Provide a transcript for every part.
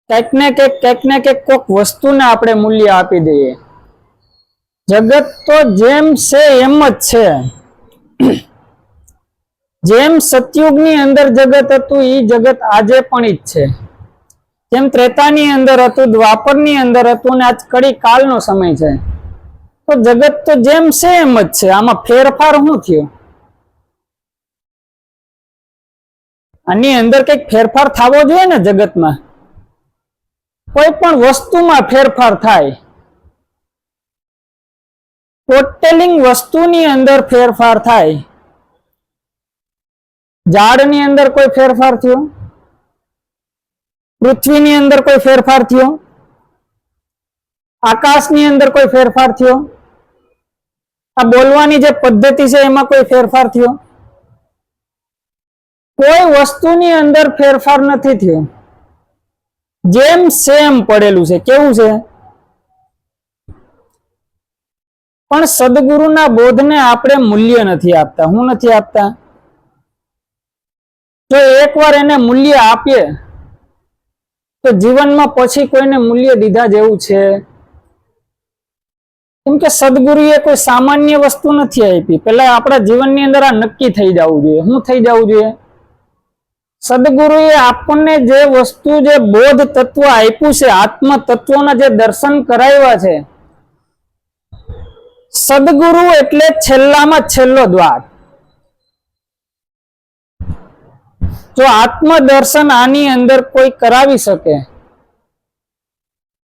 કંઈક ને કંઈક કોક વસ્તુને આપણે મૂલ્ય આપી દઈએ. જગત તો જેમ છે એમ જ છે. જેમ સતયુગની અંદર જગત હતું એ જગત આજે પણ ઈ જ છે. જેમ ત્રેતાની અંદર હતું, દ્વાપરની અંદર હતું, ને આજ કડી કાળનો સમય છે. તો જગત તો જેમ છે એમ જ છે. આમાં ફેરફાર શું થયો? આની અંદર કઈક ફેરફાર થવો જોઈએ ને. જગતમાં કોઈ પણ વસ્તુમાં ફેરફાર થાય, ટોટલિંગ વસ્તુની અંદર ફેરફાર થાય. ઝાડની અંદર કોઈ ફેરફાર થયો, પૃથ્વીની અંદર કોઈ ફેરફાર થયો, આકાશની અંદર કોઈ ફેરફાર થયો, આ બોલવાની જે પદ્ધતિ છે એમાં કોઈ ફેરફાર થયો? કોઈ વસ્તુની અંદર ફેરફાર નથી થયો. જેમ સેમ પડેલું છે. કેવું છે? પણ સદગુરુના બોધને આપણે મૂલ્ય નથી આપતા. હું નથી આપતા? જો એકવાર એને મૂલ્ય આપીએ તો જીવનમાં પછી કોઈને મૂલ્ય દીધા જેવું છે. કેમ કે સદગુરુએ કોઈ સામાન્ય વસ્તુ નથી આપી. પેલા આપણા જીવનની અંદર આ નક્કી થઈ જવું જોઈએ. શું થઈ જવું જોઈએ? સદગુરુએ આપણને જે વસ્તુ, જે બોધ તત્વ આપ્યું છે, આત્મ તત્વોના જે દર્શન કરાવ્યા છે. સદગુરુ એટલે છેલ્લામાં છેલ્લો દ્વાર. જો આત્મ દર્શન આની અંદર કોઈ કરાવી શકે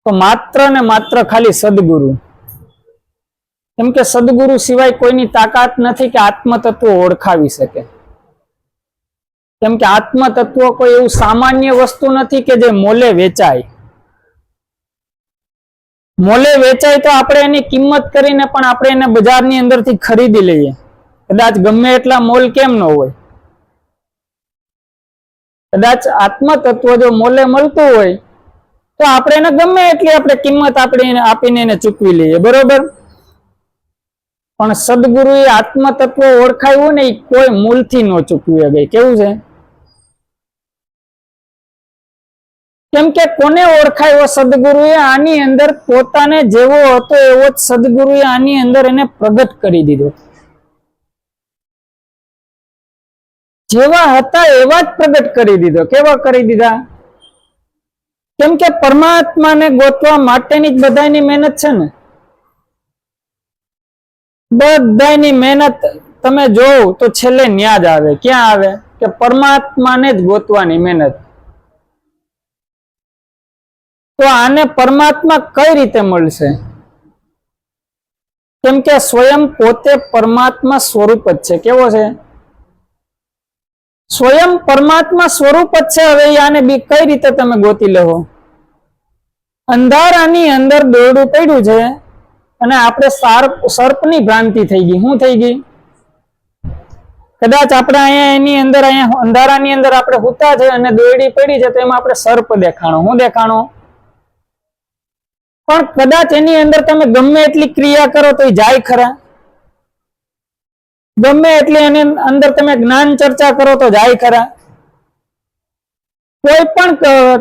તો માત્ર ને માત્ર ખાલી સદગુરુ. કેમ કે સદગુરુ સિવાય કોઈની તાકાત નથી કે આત્મ તત્વો ઓળખાવી શકે. કેમ કે આત્મ તત્વ કોઈ એવું સામાન્ય વસ્તુ નથી કે જે મોલે વેચાય. મોલે વેચાય તો આપણે એની કિંમત કરીને પણ આપણે એને બજારની અંદરથી ખરીદી લઈએ. કદાચ ગમે એટલા મોલ કેમ ન હોય. કદાચ આત્મ તત્વ જો મોલે મળતું હોય તો આપણે એને ગમે એટલી આપણે કિંમત આપીને એને ચૂકવી લઈએ. બરોબર? પણ સદગુરુએ આત્મ તત્વ ઓળખાયું ને એ કોઈ મૂલથી ન ચૂકવી ગઈ. કેવું છે? કેમ કે કોને ઓળખાયો? સદગુરુએ આની અંદર પોતાને જેવો હતો એવો જ સદગુરુએ આની અંદર એને પ્રગટ કરી દીધો. જેવા હતા એવા જ પ્રગટ કરી દીધો. કેવા કરી દીધા? કેમ કે પરમાત્માને ગોતવા માટેની જ બધાની મહેનત છે ને. બધાની મહેનત તમે જોવો તો છેલ્લે ન્યા જ આવે. ક્યાં આવે? કે પરમાત્માને જ ગોતવાની મહેનત. તો આને પરમાત્મા કઈ રીતે મળશે? કેમ કે સ્વયં પોતે પરમાત્મા સ્વરૂપ જ છે. કેવો છે? સ્વયં પરમાત્મા સ્વરૂપ જ છે. હવે આને બી કઈ રીતે તમે ગોતી લેવો? અંધારાની અંદર દોરડું પડ્યું છે અને આપણે સર્પની ભ્રાંતિ થઈ ગઈ. શું થઈ ગઈ? કદાચ આપણે અહીંયા એની અંદર, અહીંયા અંધારાની અંદર આપણે હુતા છે અને દોરડી પડી છે તો એમાં આપણે સર્પ દેખાણો. શું દેખાણો? પણ કદાચ એની અંદર તમે ગમે એટલી ક્રિયા કરો તો એ જાય ખરા? ગમે એટલી એની અંદર તમે જ્ઞાન ચર્ચા કરો તો જાય ખરા? કોઈ પણ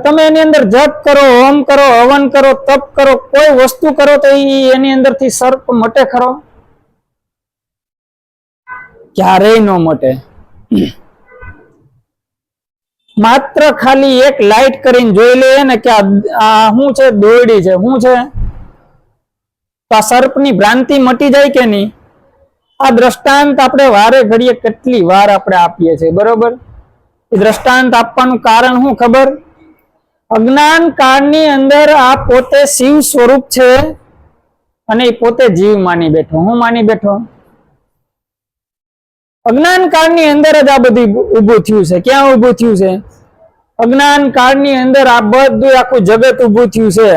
તમે એની અંદર જપ કરો, હોમ કરો, હવન કરો, તપ કરો, કોઈ વસ્તુ કરો તો એની અંદરથી સર્પ મટે ખરો? ક્યારેય ન મટે. માત્ર ખાલી એક લાઈટ કરીને જોઈ લઈએ ને કે આ શું છે? દોરડી છે. શું છે? તો આ સર્પની ભ્રાંતિ મટી જાય કે નહીં? આ દ્રષ્ટાંત આપણે વારે ઘડીએ કેટલી વાર આપણે આપીએ છીએ. બરોબર? એ દ્રષ્ટાંત આપવાનું કારણ શું ખબર? અજ્ઞાન કાળની અંદર આ પોતે શિવ સ્વરૂપ છે અને એ પોતે જીવ માની બેઠો. હું માની બેઠો? અજ્ઞાન કાળની અંદર જ આ બધું ઊભું થયું છે. ક્યાં ઊભું થયું છે? અજ્ઞાન કાળની અંદર આ બધું આખું જગત ઊભું થયું છે.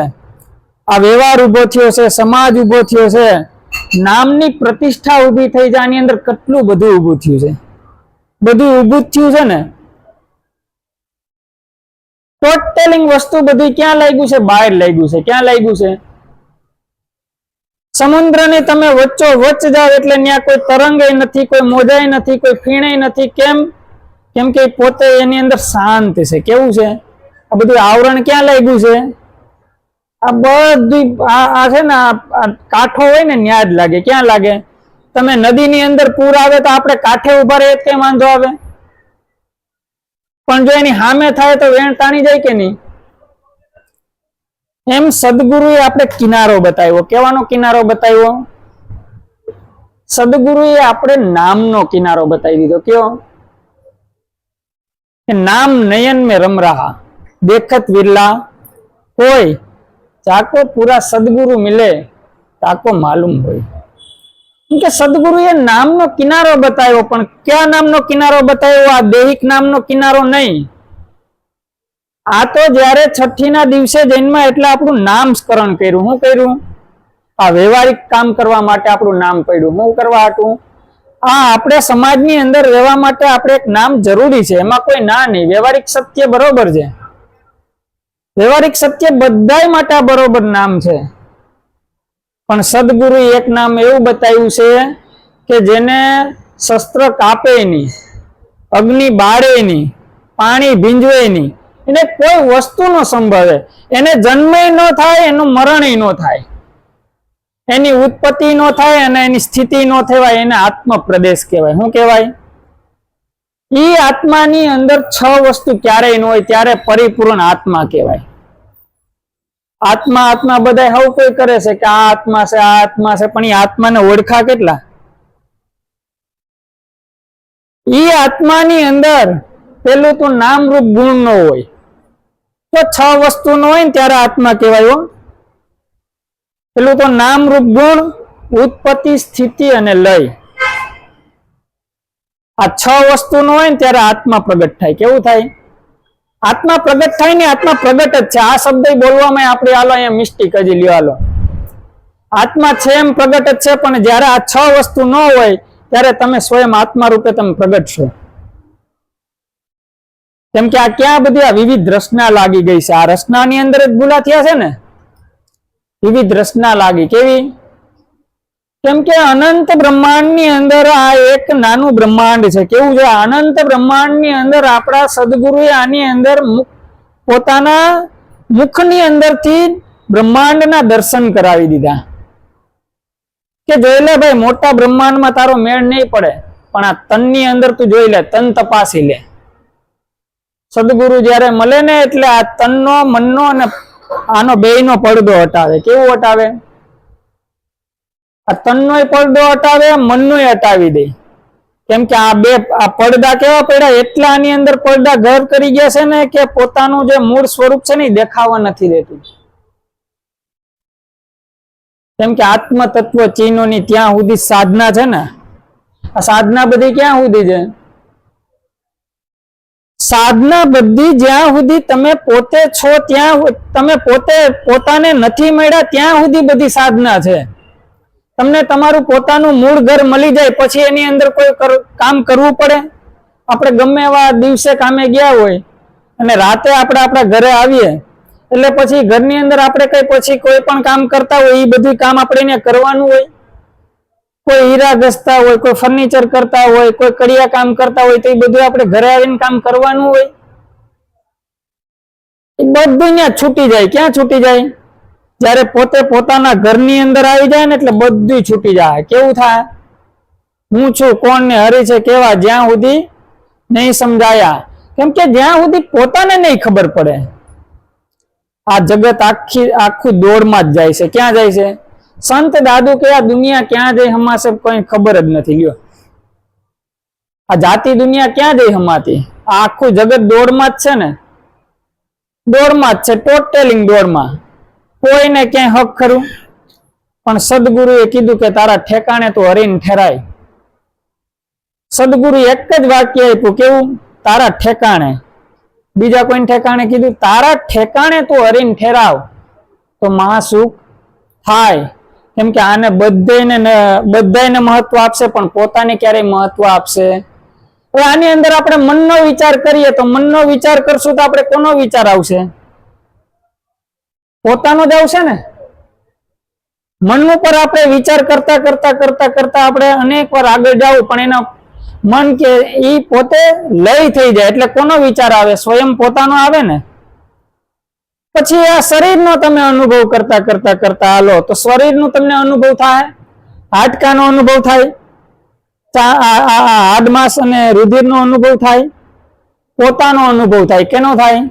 આ વ્યવહાર ઊભો થયો છે, સમાજ ઊભો થયો છે, નામની પ્રતિષ્ઠા ઊભી થઈ છે. આની અંદર કેટલું બધું ઊભું થયું છે. બધું ઊભું થયું છે ને. ટોટલિંગ વસ્તુ બધી ક્યાં લાગ્યું છે? બહાર લાગ્યું છે. ક્યાં લાગ્યું છે? સમુદ્રની તમે વચ્ચો વચ્ચ જાઓ એટલે ત્યાં કોઈ તરંગય નથી, કોઈ મોજાય નથી, કોઈ ફીણય નથી. કેમ? કેમ કે પોતે એની અંદર શાંત છે. કેવું છે? આ બધું આવરણ ક્યાં લાગ્યું છે? આ બધું આ છે ને આ કાંઠો હોય ને ન્યા જ લાગે. ક્યાં લાગે? તમે નદીની અંદર પૂર આવે તો આપણે કાંઠે ઉભા રહીએ કઈ વાંધો આવે? પણ જો એની સામે થાય તો વેણ તાણી જાય કે નહીં? એમ સદગુરુએ આપણે કિનારો બતાવ્યો. કેવાનો કિનારો બતાવ્યો? સદગુરુએ આપણે નામનો કિનારો બતાવી દીધો. કયો? નામ નયન में रम रहा देखत विरला कोई जाको पूरा सदगुरु मिले ताको मालूम होय. કે સદગુરુએ નામનો કિનારો બતાવ્યો, પણ ક્યાં નામનો કિનારો બતાવ્યો? આ દેહિક નામનો કિનારો નહીં. આ તો જયારે છઠ્ઠીના દિવસે જન્મ્યા એટલે આપણું નામસ્મરણ કર્યું. શું કર્યું? આ વ્યવહારિક કામ કરવા માટે આપણું નામ પડ્યું. શું કરવા હતું? આ આપણે સમાજની અંદર રહેવા માટે આપણે એક નામ જરૂરી છે. એમાં કોઈ ના નહીં. વ્યવહારિક સત્ય બરોબર છે. વ્યવહારિક સત્ય બધા માટે આ બરોબર નામ છે. પણ સદગુરુએ એક નામ એવું બતાવ્યું છે કે જેને શસ્ત્ર કાપે નહીં, અગ્નિ બાળે નહીં, પાણી ભીંજવે નહીં, એને કોઈ વસ્તુ ન સંભવે, એને જન્મે ન થાય, એનું મરણ ન થાય, એની ઉત્પત્તિ ન થાય અને એની સ્થિતિ ન થવાય, એને આત્મ પ્રદેશ કહેવાય. શું કહેવાય? ઈ આત્માની અંદર 6 વસ્તુ ક્યારેય ન હોય ત્યારે પરિપૂર્ણ આત્મા કહેવાય. આત્મા આત્મા બધા હવ કોઈ કરે છે કે આ આત્મા છે, આ આત્મા છે, પણ એ આત્માને ઓળખા કેટલા? ઈ આત્માની અંદર પેલું તો નામ રૂપ ગુણ નો હોય. તો 6 વસ્તુ નો હોય ને ત્યારે આત્મા કહેવાય. પેલું તો નામ રૂપ ગુણ, ઉત્પત્તિ, સ્થિતિ અને લય. આ 6 વસ્તુ નો હોય ને ત્યારે આત્મા પ્રગટ થાય. કેવું થાય? આત્મા પ્રગટ થાય ને આત્મા પ્રગટ જ છે. આ શબ્દ બોલવામાં આપણે હાલો અહીંયા મિસ્ટેક હજી લ્યો. હાલો, આત્મા છે એમ પ્રગટ જ છે, પણ જયારે આ 6 વસ્તુ ન હોય ત્યારે તમે સ્વયં આત્મા રૂપે તમે પ્રગટ છો. કેમ કે આ ક્યાં બધી આ વિવિધ રચના લાગી ગઈ છે. આ રચનાની અંદર જ ભૂલા થયા છે ને. વિવિધ રચના લાગી. કેવી? કેમ કે અનંત બ્રહ્માંડ ની અંદર આ એક નાનું બ્રહ્માંડ છે. કેવું છે? અનંત બ્રહ્માંડ ની અંદર આપણા સદગુરુએ આની અંદર પોતાના મુખની અંદરથી બ્રહ્માંડના દર્શન કરાવી દીધા કે જોઈ લે ભાઈ, મોટા બ્રહ્માંડમાં તારો મેળ નહીં પડે, પણ આ તનની અંદર તું જોઈ લે, તન તપાસી લે. સદગુરુ જયારે મળે ને એટલે આ તનનો, મનનો અને આનો બેયનો પડદો હટાવે. કેવું હટાવે? આ તનનોય પડદો હટાવે, મનનોય હટાવી દે. કેમ કે આ બે આ પડદા કેવા પડ્યા? એટલા આની અંદર પડદા ઘર કરી ગયા છે ને કે પોતાનું જે મૂળ સ્વરૂપ છે ને દેખાવા નથી દેતું. કેમ કે આત્મ તત્વ ચિહ્નોની ત્યાં સુધી સાધના છે ને. આ સાધના બધી ક્યાં સુધી છે? સાધના બધી જ્યાં સુધી તમે પોતે છો, ત્યાં તમે પોતે પોતાને નથી મળ્યા ત્યાં સુધી બધી સાધના છે. તમને તમારું પોતાનું મૂળ ઘર મળી જાય પછી એની અંદર કોઈ કામ કરવું પડે? આપણે ગમે એવા દિવસે કામે ગયા હોય અને રાતે આપણે આપણા ઘરે આવીએ એટલે પછી ઘરની અંદર આપણે કઈ પછી કોઈ પણ કામ કરતા હોય એ બધું કામ આપણે કરવાનું હોય. કોઈ હીરા ઘસતા હોય, કોઈ ફર્નિચર કરતા હોય, કોઈ કડિયા કામ કરતા હોય, તો એ બધું આપણે ઘરે આવીને કામ કરવાનું હોય. એ બધું ત્યાં છૂટી જાય. ક્યાં છૂટી જાય? જયારે પોતે પોતાના ઘરની અંદર આવી જાય ને એટલે બધું છૂટી જાય. કેવું થાય? હું છું, કોણ ને હરી છે કેવા, જ્યાં સુધી નહીં સમજાયા. કેમ કે જ્યાં સુધી પોતાને નહીં ખબર પડે આ જગત આખું દોડમાં જ જાય છે. ક્યાં જાય છે? સંત દાદુ કે આ દુનિયા ક્યાં જઈ હમાશે કોઈ ખબર જ નથી. લ્યો, આ જાતિ દુનિયા ક્યાં જઈ હમાતી? આ આખું જગત દોડમાં જ છે ને. દોડમાં જ છે, ટોટલિંગ દોડમાં. કોઈને ક્યાંય હક ખરું? પણ સદગુરુએ કીધું કે તારા ઠેકાણે તો હરીને ઠેરાય. સદગુરુ એક જ વાક્ય આપ્યું. કેવું? તારા ઠેકાણે. બીજા કોઈને ઠેકાણે કીધું? તારા ઠેકાણે તો હરીને ઠેરાવ તો મહાસુખ થાય. કેમ કે આને બધાને મહત્વ આપશે પણ પોતાને ક્યારેય મહત્વ આપશે? હવે આની અંદર આપણે મનનો વિચાર કરીએ તો મનનો વિચાર કરશું તો આપણે કોનો વિચાર આવશે? પોતાનો જ આવશે ને. મન ઉપર આપણે વિચાર કરતા કરતા કરતા કરતા આપણે અનેક વાર આગળ જવું, પણ એના મન કે ઈ પોતે લય થઈ જાય એટલે કોનો વિચાર આવે? સ્વયં પોતાનો આવે ને. પછી આ શરીરનો તમે અનુભવ કરતા કરતા કરતા હાલો તો શરીરનો તમને અનુભવ થાય, હાડકાનો અનુભવ થાય, હાડમાસ અને રુધિરનો અનુભવ થાય, પોતાનો અનુભવ થાય. કેનો થાય?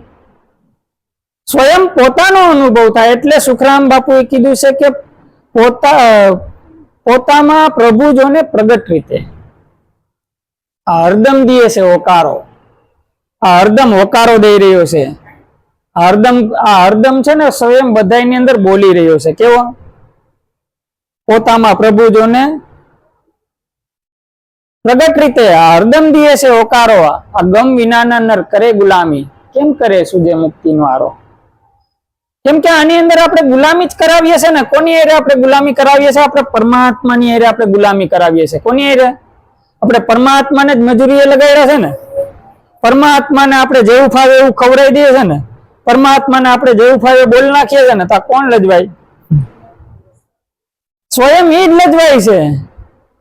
સ્વયં પોતાનો અનુભવ થાય. એટલે સુખરામ બાપુએ કીધું છે કે પોતામાં પ્રભુ જોને પ્રગટ રીતે. આ હરદમ દીએ છે હોકારો, આ હરદમ હોકારો દઈ રહ્યો છે. આ હરદમ છે ને સ્વયં બધાની અંદર બોલી રહ્યો છે. કેવો? પોતામાં પ્રભુ જોને પ્રગટ રીતે. આ હરદમ દીએ છે હોકારો, આ ગમ વિનાના નર કરે ગુલામી. કેમ કરે સુજે મુક્તિનો આરો? કેમ કે આની અંદર આપણે ગુલામી જ કરાવીએ છીએ ને. કોની હારે આપણે ગુલામી કરાવીએ છીએ? આપણે પરમાત્માની હારે આપણે ગુલામી કરાવીએ છીએ. કોની હારે? આપણે પરમાત્માને જ મજૂરીએ લગાડ્યા છે ને. પરમાત્માને આપણે જેવું ફાવે એવું ખવડાવી દઈએ છે ને. પરમાત્માને આપણે જેવું ફાવે બોલ નાખીએ છીએ ને, તો કોણ લજવાય? સ્વયં એ જ લજવાય છે.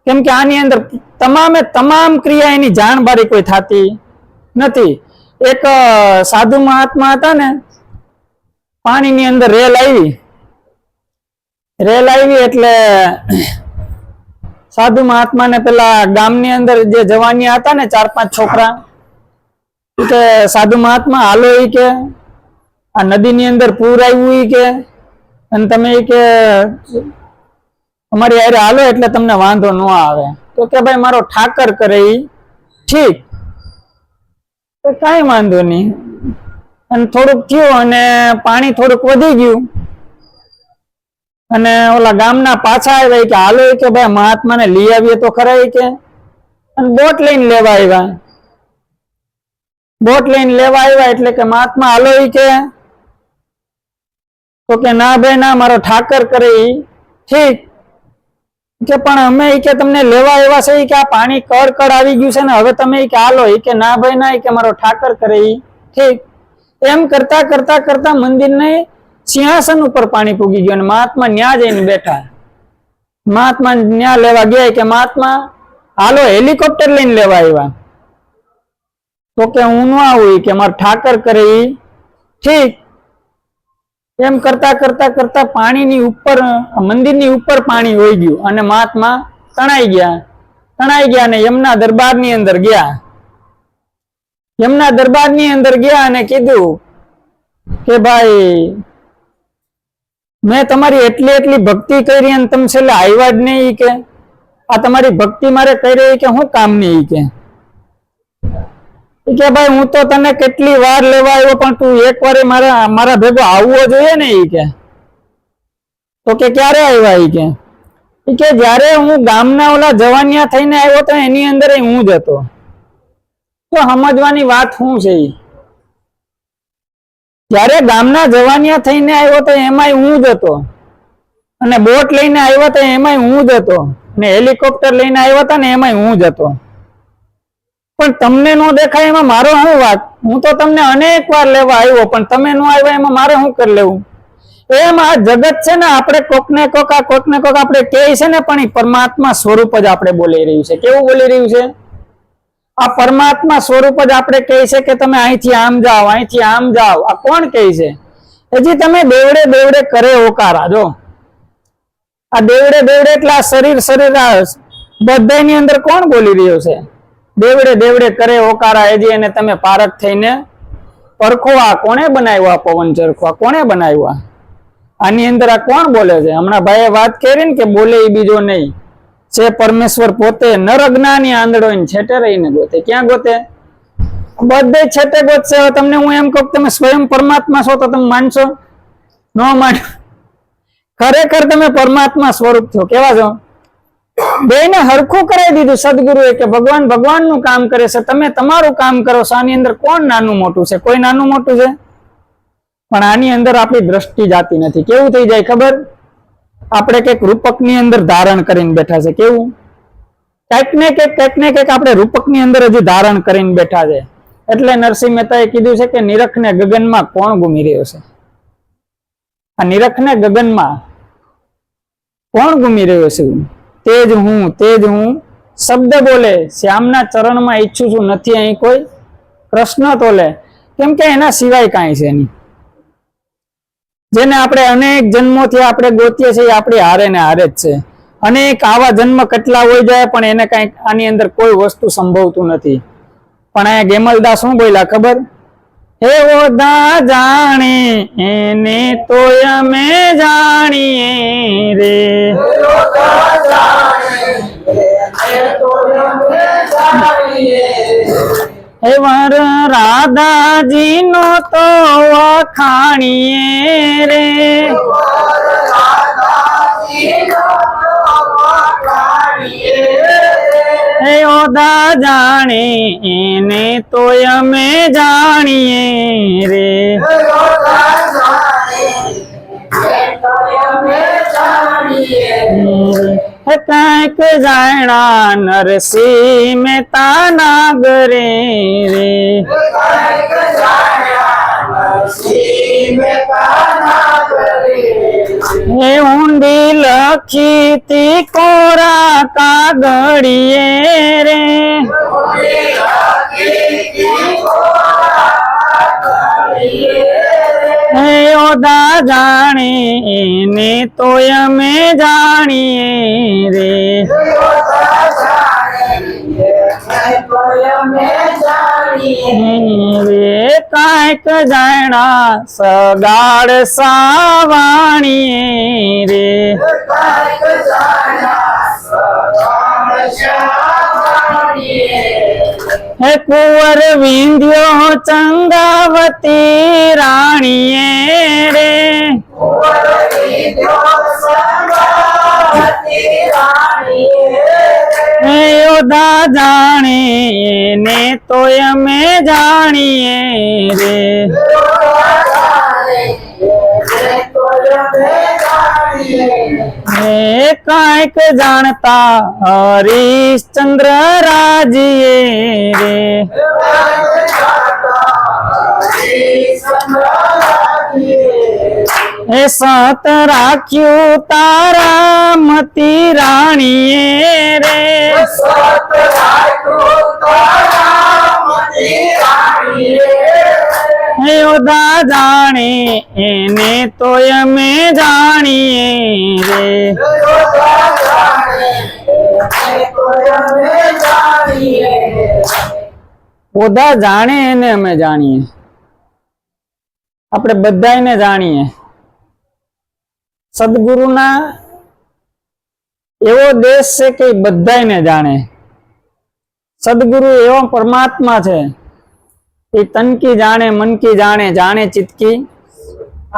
કેમ કે આની અંદર તમામ ક્રિયા એની જાણબારી કોઈ થતી નથી. એક સાધુ મહાત્મા હતા ને, પાણીની અંદર રેલ આવી એટલે સાધુ મહાત્માને પેલા ગામની અંદર જે જવાનિયા હતા ને 4-5 છોકરા, કે સાધુ મહાત્મા હાલો ઈ કે આ નદીની અંદર પૂર આવ્યું ઈ કે, અને તમે કે અમારી હારે હાલો એટલે તમને વાંધો ન આવે. તો કે ભાઈ મારો ઠાકર કરે ઈ ઠીક, તો કઈ વાંધો નહીં. અને થોડુંક થયું અને પાણી થોડુંક વધી ગયું અને ઓલા ગામના પાછા આવ્યા કે હાલો કે ભાઈ મહાત્માને લઈ આવીએ તો ખરા કે. અને બોટ લઈને લેવા આવ્યા એટલે કે મહાત્મા હાલો કે. તો કે ના ભાઈ ના, મારો ઠાકર કરે ઈ ઠીક કે, પણ અમે કે તમને લેવા આવ્યા છે કે આ પાણી કડ આવી ગયું છે ને, હવે તમે કે હાલો કે. ના ભાઈ ના, કે મારો ઠાકર કરે ઈ ઠીક. એમ કરતા કરતા કરતા મંદિરને સિંહાસન ઉપર પાણી પૂગી ગયું અને મહાત્મા ન્યા જઈને બેઠા. મહાત્મા ન્યા લેવા ગયા કે મહાત્મા હાલો હેલિકોપ્ટર લઈને લેવા આવ્યા. તો કે હું ન આવું કે મારો ઠાકર કરે ઈ ઠીક. એમ કરતા કરતા કરતા પાણીની ઉપર, મંદિરની ઉપર પાણી હોઈ ગયું અને મહાત્મા તણાઈ ગયા અને યમના દરબારની અંદર ગયા. યમના દરબારની અંદર ગયા અને કીધું કે ભાઈ મેં તમારી એટલી ભક્તિ કરી અને તમે છેલ્લે આવ્યા જ નહીં કે. આ તમારી ભક્તિ મારે કરી રહી કે હું કામ નહીં કે ભાઈ હું તો તને કેટલી વાર લેવા આવ્યો પણ તું એક વાર મારા ભેગો આવવો જોઈએ ને ઈ કે. તો કે ક્યારે આવ્યા કે જયારે હું ગામના ઓલા જવાનિયા થઈને આવ્યો તો એની અંદર હું જ હતો. તો સમજવાની વાત શું છે? જયારે ગામના જવાનિયા થઈને આવ્યો તો એમાંય હું જ હતો, અને બોટ લઈને આવ્યો તો એમાંય હું જ હતો, ને હેલિકોપ્ટર લઈને આવ્યા હતા ને એમાંય હું જ હતો. પણ તમને ન દેખાય એમાં મારો શું વાત? હું તો તમને અનેક વાર લેવા આવ્યો પણ તમે ન આવ્યા એમાં મારે શું કરી લેવું? એમ આ જગત છે ને, આપણે કોકને કોક આપણે કહે છે ને, પણ એ પરમાત્મા સ્વરૂપ જ આપણે બોલી રહ્યું છે. કેવું બોલી રહ્યું છે? આ પરમાત્મા સ્વરૂપ જ આપણે કહે છે કે તમે અહીંથી આમ જાઓ, અહીંથી આમ જાઓ. આ કોણ કહે છે? હજી તમે દેવડે કરે ઓકારા. જો આ દેવડે એટલે આ શરીર બધાની અંદર કોણ બોલી રહ્યો છે? દેવડે કરે ઓકારા. હજી એને તમે પારખ થઈને પરખો. આ કોણે બનાવ્યો? આ પવન ચરખો કોણે બનાવ્યો? આની અંદર આ કોણ બોલે છે? હમણાં ભાઈએ વાત કરી ને કે બોલે એ બીજો નહીં છે પરમેશ્વર પોતે. નર અજ્ઞાની આંધળો છેટે રહીને ગોતે. ક્યાં ગોતે? બધે છેટે ગોતશે. તમને હું એમ કહું તમે સ્વયં પરમાત્મા છો તો તમે માનશો? ન માન. ખરેખર તમે પરમાત્મા સ્વરૂપ છો. કેવા છો? બેને હરખું કરાવી દીધું સદગુરુએ કે ભગવાન નું કામ કરે છે, તમે તમારું કામ કરો છો. આની અંદર કોણ નાનું મોટું છે? કોઈ નાનું મોટું છે? પણ આની અંદર આપણી દ્રષ્ટિ જાતી નથી. કેવું થઈ જાય ખબર? આપણે કઈક રૂપક ની અંદર ધારણ કરીને બેઠા છે. કેવું? કઈક ને કઈક આપણે રૂપક ની અંદર હજી ધારણ કરીને બેઠા છે. એટલે નરસિંહ મહેતાએ કીધું છે કે નિરખ ને ગગનમાં કોણ ઘૂમી રહ્યો છે? આ નિરખ ને ગગનમાં કોણ ઘૂમી રહ્યો છે? તેજ હું શબ્દ બોલે શ્યામના ચરણમાં ઈચ્છું છું, નથી અહીં કોઈ કૃષ્ણ તોલે. કેમ કે એના સિવાય કાંઈ છે નહીં. જેને આપણે અનેક જન્મોથી આપણે ગોતીએ છીએ, આપણી હારે ને હારે જ છે. અનેક આવા જન્મ કેટલા હોય જાય, પણ એને કઈક આની અંદર કોઈ વસ્તુ સંભવતું નથી. પણ અહીંયા ગેમલદાસ શું બોલ્યા ખબર? હે ઓદા જાણે એને તોય અમે જાણીએ રે, હે વર રાધાજી નો તો વખાણીએ રે, હે ઓદા જાણે એને તોય અમે જાણીએ રે, હે કાંઈક જાણા નરસિંહ મહેતા નાગરે રે, હે ઊંડી લખી તી કોરા કાગળીએ રે, હે ઓદા જાણે એને તોય અમે જાણીએ રે, રે કાંઈક જાણા સગાડ સાવાણીએ રે, હે કુંવર વિંધ્યો ચંગાવતી રાણીએ રે, હે ઓદા જાણે એને તોય અમે જાણીએ રે, હે કાંઈક જાણતા હરિશ્ચંદ્ર રાજીએ રે, હે સત રાખ્યું તારા મતી રાણીએ રે, હે ઓદા જાણે એને તોય અમે જાણીએ રે, ઓદા જાણે એને અમે જાણીએ, આપણે બધાને જાણીએ. સદગુરુના એવો દેશ છે કે બધાને જાણે. સદગુરુ એવો પરમાત્મા છે, એ તન की जाने मन की जाने जाने चित की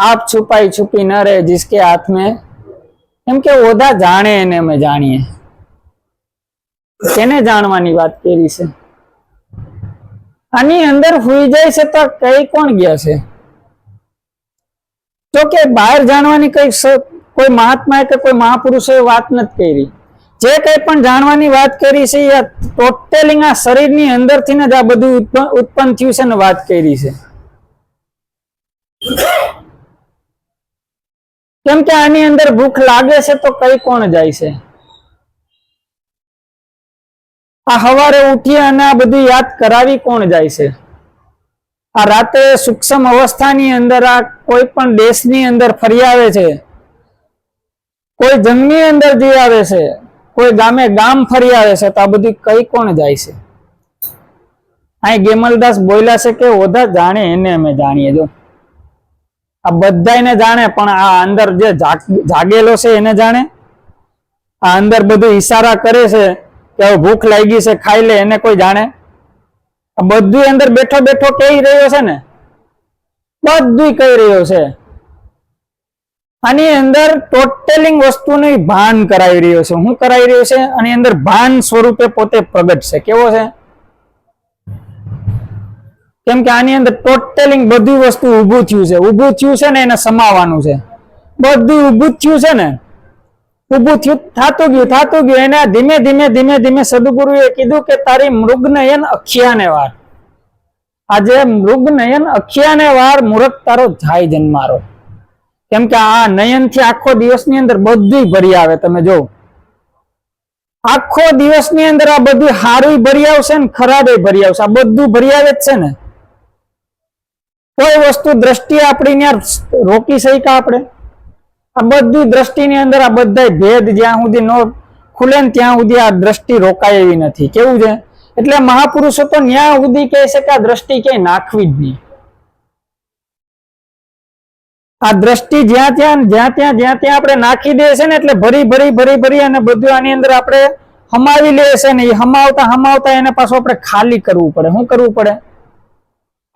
आप छुपाई छुपी न रहे जिसके हाथ में. એમ કે ઓદા જાણે એને અમે જાણીએ. તેને જાણવાની વાત કરી છે. આની અંદર હુઈ જાય છે તો કઈ કોણ ગયા છે? તો કે બહાર જાણવાની કોઈ મહાત્મા કે કોઈ મહાપુરુષે વાત નથી કરી. જે કઈ પણ જાણવાની વાત કરી છે એ ટોટલી આ શરીરની અંદરથી જ આ બધું ઉત્પન્ન થયું છે ને વાત કરી છે. કેમ કે આની અંદર ભૂખ લાગે છે તો કઈ કોણ જાય છે? આ સવારે ઉઠી અને આ બધું યાદ કરાવી કોણ જાય છે? આ રાતે સૂક્ષ્મ અવસ્થાની અંદર આ કોઈ પણ દેશની અંદર ફરી આવે છે, કોઈ જંગની અંદર જઈ આવે છે, કોઈ ગામે ગામ ફરી આવે છે, તો આ બધું કઈ કોણ જાય છે? અહીં ગેમલદાસ બોલ્યા છે કે ઓદા જાણે એને અમે જાણીએ. જો આ બધાને જાણે, પણ આ અંદર જે જાગેલો છે એને જાણે. આ અંદર બધું ઈશારા કરે છે કે હવે ભૂખ લાગી છે ખાઈ લે, એને કોઈ જાણે? આ બધું અંદર બેઠો બેઠો કહી રહ્યો છે ને, બધું કહી રહ્યો છે. આની અંદર ટોટલિંગ વસ્તુની ભાન કરાવી રહ્યો છે. શું કરાવી રહ્યો છે? આની અંદર ભાન સ્વરૂપે પોતે પ્રગટ છે. કેવો છે? કેમ કે આની અંદર ટોટલિંગ બધી વસ્તુ ઊભું થયું છે. ઊભું થયું છે ને એને સમાવાનું છે. બધું ઊભું થયું છે ને, ઊભું થયું થતું ગયું. એને ધીમે ધીમે ધીમે ધીમે સદગુરુએ કીધું કે તારી મૃગનયન અખિયાને વાર. આજે મૃગનયન અખિયાને વાર મૂરખ તારો જાય જન્મારો. કેમ કે આ નયન થી આખો દિવસની અંદર બધું ભરી આવે. તમે જો આખો દિવસની અંદર આ બધું હારું ભરી આવશે ને ખરાબ ભરી આવશે. આ બધું ભરી આવે જ છે ને. કોઈ વસ્તુ દ્રષ્ટિ આપણી ત્યાં રોકી શક્યા આપણે? આ બધી દ્રષ્ટિની અંદર આ બધા ભેદ જ્યાં સુધી ન ખુલે ને ત્યાં સુધી આ દ્રષ્ટિ રોકાય એવી નથી. કેવું છે? એટલે મહાપુરુષો તો ત્યાં સુધી કહે છે કે આ દ્રષ્ટિ ક્યાંય નાખવી જ નહીં. આ દ્રષ્ટિ જ્યાં ત્યાં આપણે નાખી દે છે ને એટલે ભરી અને બધું આની અંદર આપણે હમાવી લે છે ને એ હમાવતા એને પાછું આપણે ખાલી કરવું પડે. શું કરવું પડે?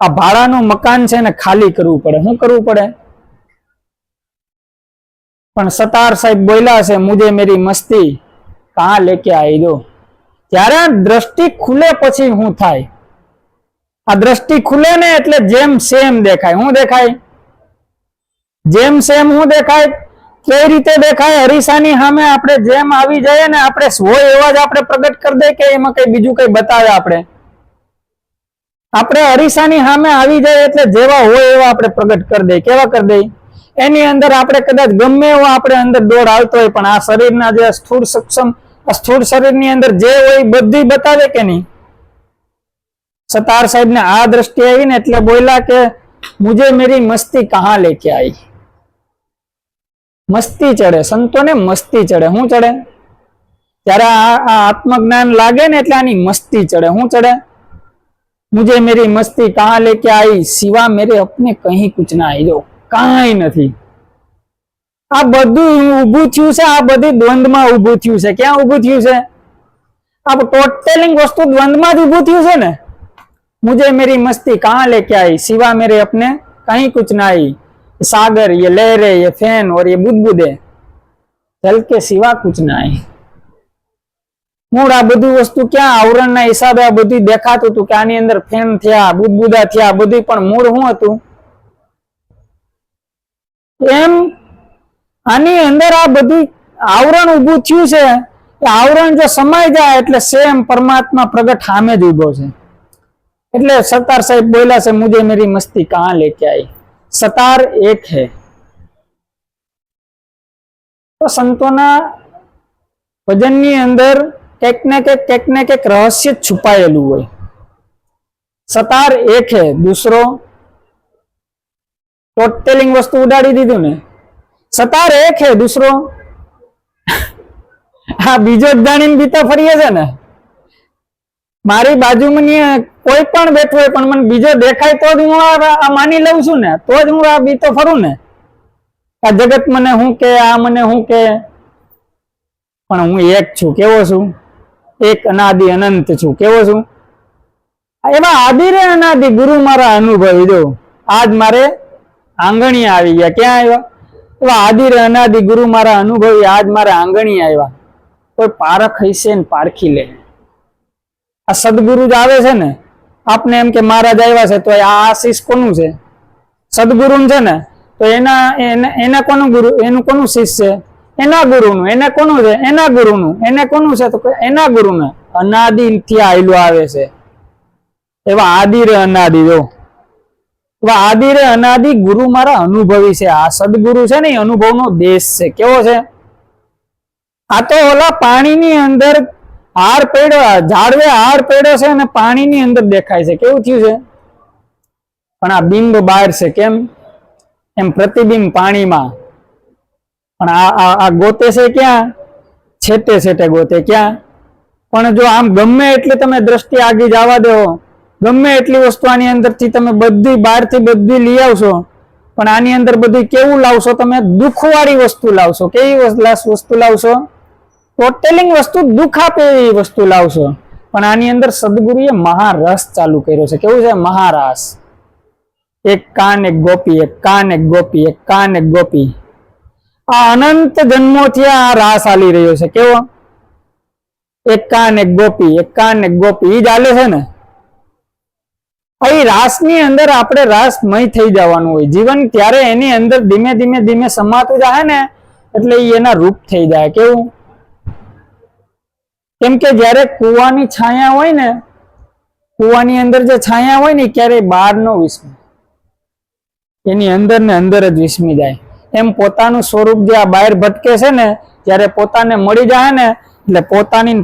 આ ભાડાનું મકાન છે ને ખાલી કરવું પડે. શું કરવું પડે? પણ સતાર સાહેબ બોલ્યા છે, મુજે મેરી મસ્તી કહાં લેકે આઈ દો. ત્યારે આ દ્રષ્ટિ ખુલે પછી શું થાય? આ દ્રષ્ટિ ખુલે ને એટલે જેમ સેમ દેખાય. શું દેખાય? જેમ સેમ શું દેખાય? કઈ રીતે દેખાય? અરીસાની સામે આપણે જેમ આવી જાય ને આપણે હોય એવા જ આપણે પ્રગટ કરી દે કે એમાં કઈ બીજું કઈ બતાવે? આપણે અરીસાની સામે આવી જાય એટલે જેવા હોય એવા આપણે પ્રગટ કરી દે. કેવા કરી દે? એની અંદર આપણે કદાચ ગમે એવો આપણે અંદર દોડ આવતો હોય પણ આ શરીરના જે સ્થૂળ શરીરની અંદર જે હોય બધી બતાવે કે નહીં? સતાર સાહેબ ને આ દ્રષ્ટિ આવી ને એટલે બોલ્યા કે મુજે મેરી મસ્તી કહાં લેકે આઈ. મસ્તી ચડે, સંતોને મસ્તી ચડે. શું ચડે? ત્યારે આ આત્મજ્ઞાન લાગે ને એટલે આની મસ્તી ચડે. શું ચડે? મુજે મેરી મસ્તી કહાં લેકે આઈ, સિવા મેરે અપને કहीं કુછ ના આઈ. જો કાંઈ નથી. આ બધું ઊભું થયું છે, આ બધી દ્વંદમાં ઊભું થયું છે. ક્યાં ઊભું થયું છે? આ ટોટલિંગ વસ્તુ દ્વંદમાં જ ઊભું થયું છે ને. मुझे मेरी मस्ती कहाँ लेके आई, सिवा मेरे अपने कहीं कुछ ना आई. सागर, ये लहरें, ये फैन और ये बुदबुदे, जल के सिवा कुछ ना आई. मूળ આ બધું વસ્તુ ક્યાં આવરણના હિસાબે આ બધું દેખાતું હતું કે આની અંદર ફેન થયા, બુદબુદા થયા, બધું પણ મૂળ શું હતું? એમ આની અંદર આ બધું આવરણ ઊભું થયું છે. આવરણ જો સમાઈ જાય એટલે સેમ પરમાત્મા પ્રગટ સામે જ ઊભો છે. એટલે સતાર સાહેબ બોલ્યા છે, મુજે મેરી મસ્તી કહાં લેકે આઈ. સતાર એક है. તો સંતોના ભજનની અંદર કંઈક ને કંઈક રહસ્ય છુપાયેલું હોય. સતાર એક है, दूसरो ટોટલિંગ વસ્તુ ઉડાડી દીધું ને. સતાર એક है, दूसरो હા બીજો જ જાણીને બીતા ફરીએ છે ને. મારી બાજુમાં કોઈ પણ બેઠો હોય પણ મને બીજો દેખાય તો જ હું આ માની લઉં છું ને, તો જ હું આ બીતો ફરું ને. આ જગત મને શું કે, આ મને શું કે, પણ હું એક છું. કેવો છું? એક અનાદિ અનંત છું. કેવો છું? એવા આદિ રે અનાદિ ગુરુ મારા અનુભવી. દો આજ મારે આંગણી આવી ગયા. ક્યાં આવ્યા? એવા આદિ રે અનાદિ ગુરુ મારા અનુભવી આજ મારે આંગણી આવ્યા. કોઈ પારખ હશે ને પારખી લે. આ સદગુરુ જ આવે છે ને. આપને એમ કે મહારાજ આવ્યા છે તો આ આશીષ કોનું છે? સદગુરુ છે ને. તો એના કોનું ગુરુ? એનું કોનું શિષ્ય છે? એના ગુરુનું. એને કોનું છે? એના ગુરુનું. એને કોનું છે? તો એના ગુરુને. અનાદિ થી આયલું આવે છે. એવા આદિ રે અનાદિ. જો એવા આદિ રે અનાદિ ગુરુ મારા અનુભવી છે. આ સદગુરુ છે ને એ અનુભવનો દેશ છે. કેવો છે? આ તો ઓલા પાણીની અંદર હાર પડ્યો, ઝાડવે હાર પડ્યો છે અને પાણીની અંદર દેખાય છે. કેવું થયું છે? પણ આ બિંબ બહાર છે. કેમ? એમ પ્રતિબિંબ પાણીમાં. પણ આ ગોતે છે ક્યાં? છેટે છેટે ગોતે. ક્યાં? પણ જો આમ ગમે એટલી તમે દ્રષ્ટિ આગી જવા દો, ગમે એટલી વસ્તુ આની અંદરથી તમે બધી બહારથી બધી લઈ આવશો, પણ આની અંદર બધું કેવું લાવશો? તમે દુઃખવાળી વસ્તુ લાવશો. કેવી વસ્તુ લાવશો? ટોટલિંગ વસ્તુ દુઃખ આપે એવી વસ્તુ લાવશો. પણ આની અંદર સદગુરુએ મહારસ ચાલુ કર્યો છે. કેવું છે? મહારાસ. એક કાન એક ગોપી, એક કાન એક ગોપી, એક કાન એક ગોપી. આ અનંત જન્મોથી આ રાસ ચાલી રહ્યો છે. કેવો? એક કાન એક ગોપી, એક કાન એક ગોપી. ઈ જ ચાલે છે ને. અહીં રાસની અંદર આપણે રાસમય થઈ જવાનું હોય જીવન. ત્યારે એની અંદર ધીમે ધીમે સમાતું જાય ને એટલે એના રૂપ થઈ જાય. કેવું? કેમ કે જયારે કુવાની છાયા હોય ને, કુવાની અંદર જે છાયા હોય ને ક્યારેય બહાર નો વિસ્મી, એની અંદર ને અંદર જ વિસ્મી જાય. એમ પોતાનું સ્વરૂપ જે આ બહાર ભટકે છે ને, જયારે પોતાને મળી જાય ને એટલે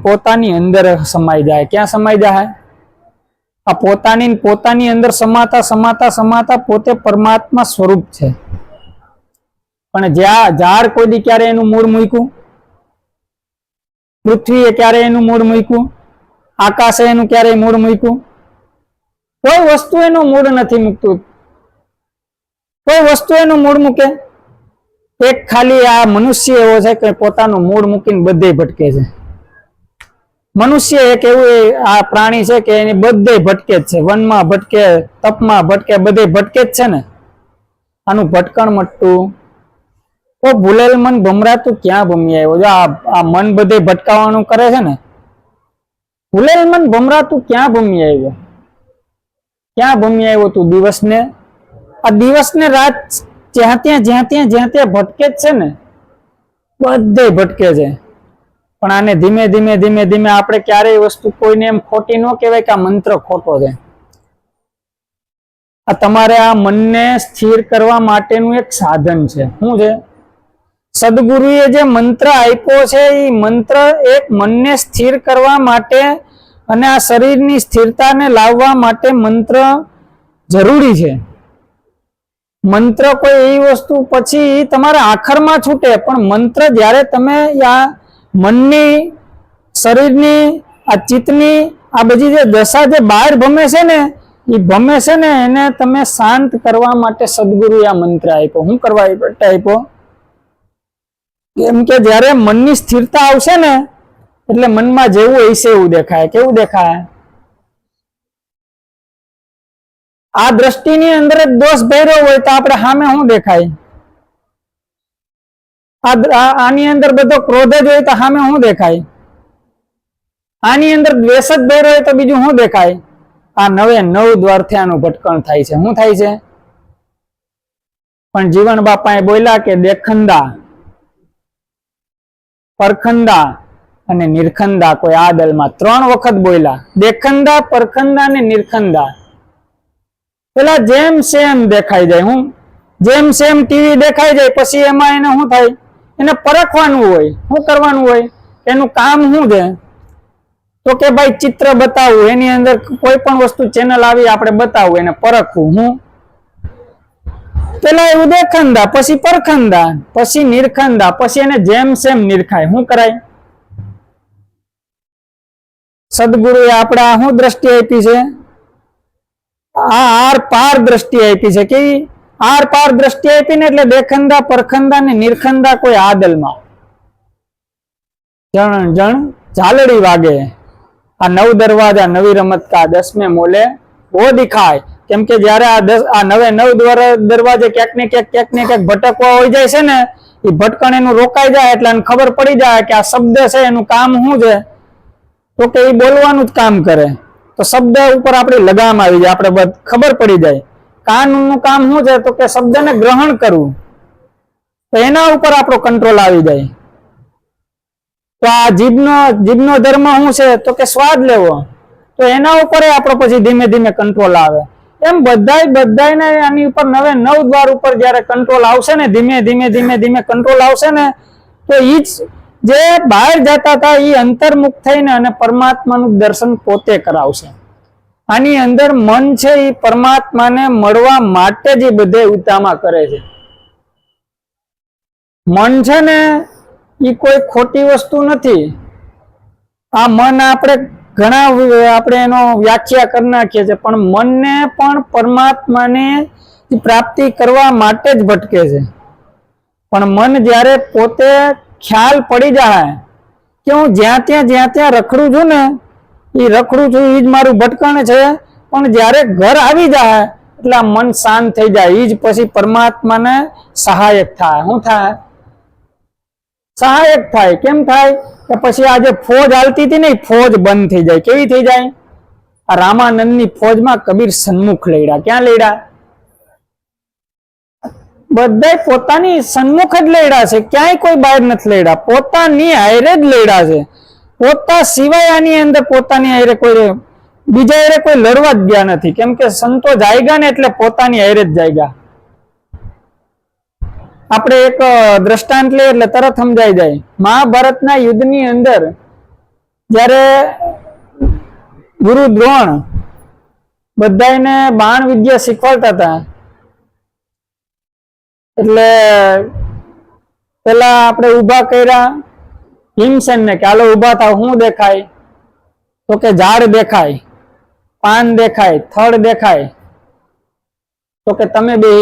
પોતાની અંદર સમાઈ જાય. ક્યાં સમાઈ જાય? આ પોતાની અંદર સમાતા સમાતા સમાતા પોતે પરમાત્મા સ્વરૂપ છે. પણ ઝાડ કોઈ દી ક્યારે એનું મૂળ મૂક્યું? પૃથ્વીએ ક્યારે એનું મૂળ મૂક્યું? આકાશે એનું ક્યારે મૂળ મૂક્યું? કોઈ વસ્તુ એનું મૂળ નથી મૂકતું. કોઈ વસ્તુ એનું મૂળ મૂકે? એક ખાલી આ મનુષ્ય એવો છે કે પોતાનું મૂળ મૂકીને બધે ભટકે છે. મનુષ્ય એક એવું આ પ્રાણી છે કે એની બધે ભટકે જ છે. વનમાં ભટકે, તપમાં ભટકે, બધે ભટકે જ છે ને. આનું ભટકણ મટતું તો ભૂલેલ મન ભમરાતું ક્યાં ભમી આવ્યો? જો આ મન બધે ભટકાવાનું કરે છે ને, ભૂલેલ મન ભમરાતું ક્યાં ભમી આવ્યો? ક્યાં ભમી આવ્યો તું દિવસને? આ દિવસને રાત જ્યાં ત્યાં ભટકે જ છે ને, બધે ભટકે છે. પણ આને ધીમે આપણે ક્યારેય વસ્તુ કોઈને એમ ખોટી ન કહેવાય કે આ મંત્ર ખોટો છે. આ તમારે આ મનને સ્થિર કરવા માટેનું એક સાધન છે. શું છે? સદગુરુએ જે મંત્ર આપ્યો છે એ મંત્ર એક મનને સ્થિર કરવા માટે અને આ શરીરની સ્થિરતાને લાવવા માટે મંત્ર જરૂરી છે. મંત્ર કોઈ એવી વસ્તુ પછી તમારા આખરમાં છૂટે, પણ મંત્ર જ્યારે તમે આ મનની, શરીરની, આ ચિત્તની આ બધી જે દશા જે બહાર ભમે છે ને, એ ભમે છે ને એને તમે શાંત કરવા માટે સદગુરુએ આ મંત્ર આપ્યો. શું કરવા આપ્યો? કેમ કે જ્યારે મનની સ્થિરતા આવશે ને એટલે મનમાં જેવું હશે એવું દેખાય. કેવું દેખાય? આ દ્રષ્ટિની અંદર જ દોષ ભર્યો હોય તો આપણે સામે શું દેખાય? આની અંદર બધો ક્રોધ જ હોય તો સામે શું દેખાય? આની અંદર દ્વેષ જ ભર્યો હોય તો બીજું શું દેખાય? આ 9 દ્વારથી આનું ભટકણ થાય છે. શું થાય છે? પણ જીવન બાપાએ બોલ્યા કે દેખંદા, પરખંદા અને નિરખંદા. કોઈ આ દલમાં 3 વખત બોલ્યા. દેખંદા, પરખંદા ને નિરખંદા. પેલા જેમ સેમ દેખાઈ જાય. હું જેમ સેમ ટીવી દેખાઈ જાય પછી એમાં એને શું થાય? એને પરખવાનું હોય. શું કરવાનું હોય? એનું કામ શું છે? તો કે ભાઈ ચિત્ર બતાવવું, એની અંદર કોઈ પણ વસ્તુ ચેનલ આવી આપણે બતાવવું, એને પરખવું. હું પેલા એવું દેખંદા, પછી પરખંદા, પછી નિરખંદા, પછી એને જેમ સેમ નિરખાય. શું કરાય? સદગુરુએ આપણા શું દ્રષ્ટિ આપી છે? આ આર પાર દ્રષ્ટિ આપી છે. કેવી આર પાર દ્રષ્ટિ આપી ને એટલે દેખંદા, પરખંદા ને નિરખંદા કોઈ આદલમાં. જણ જણ ઝાલડી વાગે. આ 9 દરવાજા નવી રમત કા 10મેં મોલે વો દિખાય. કેમ કે જયારે આ 9 દરવાજે ક્યાંક ને ક્યાંક ભટકવા હોય જાય છે ને, એ ભટકણ એનું રોકાઈ જાય એટલે ખબર પડી જાય કે આ શબ્દ છે એનું કામ શું છે? તો કે એ બોલવાનું જ કામ કરે. તો શબ્દ ઉપર આપણી લગામ આવી જાય, આપણે ખબર પડી જાય. કાનનું કામ શું છે? તો કે શબ્દને ગ્રહણ કરવું. તો એના ઉપર આપણો કંટ્રોલ આવી જાય. તો આ જીભનો ધર્મ શું છે? તો કે સ્વાદ લેવો. તો એના ઉપર આપણો પછી ધીમે કંટ્રોલ આવે. એમ બધાયને આની ઉપર 9 દ્વાર ઉપર જયારે કંટ્રોલ આવશે ને, ધીમે કંટ્રોલ આવશે ને, તો ઈ જ જે બહાર જતા હતા એ અંતર્મુખ થઈને અને પરમાત્માનું દર્શન પોતે કરાવશે. આની અંદર મન છે એ પરમાત્માને મળવા માટે જ બધે ઉતામા કરે છે. મન છે ને એ કોઈ ખોટી વસ્તુ નથી. આ મન આપણે એનો વ્યાખ્યા કરી નાખીએ છીએ, પણ મનને પણ પરમાત્માને પ્રાપ્તિ કરવા માટે જ ભટકે છે. પણ મન જ્યારે પોતે ખ્યાલ પડી જાય કે હું જ્યાં ત્યાં રખડું છું ને, એ રખડું છું એ જ મારું ભટકણ છે, પણ જ્યારે ઘર આવી જાય એટલે આ મન શાંત થઈ જાય. એ જ પછી પરમાત્માને સહાયક થાય. શું થાય? સહાયક થાય. કેમ થાય? કે પછી આ જે ફોજ હાલતી હતી ને એ ફોજ બંધ થઈ જાય. કેવી થઈ જાય? આ રામાનંદની ફોજમાં કબીર સન્મુખ લડ્યા. ક્યાં લડ્યા? બધા પોતાની સન્મુખ જ લડ્યા છે. ક્યાંય કોઈ બહાર નથી લડ્યા. પોતાની હારે જ લડ્યા છે. પોતા સિવાય આની અંદર પોતાની હારે કોઈ બીજા હારે કોઈ લડવા જ ગયા નથી. કેમ કે સંતો જાયગા ને એટલે પોતાની હારે જ જાયગા. આપણે એક દ્રષ્ટાંત લઈએ એટલે તરત સમજાઈ જાય. મહાભારતના યુદ્ધની અંદર જ્યારે ગુરુ દ્રોણ બધાને બાણ વિદ્યા શીખવાડતા હતા. એટલે પેલા આપણે ઊભા કર્યા ભીમસેન ને કે હાલો ઊભા થાવ. શું દેખાય? તો કે ઝાડ દેખાય, પાન દેખાય, થડ દેખાય. તો કે તમે બે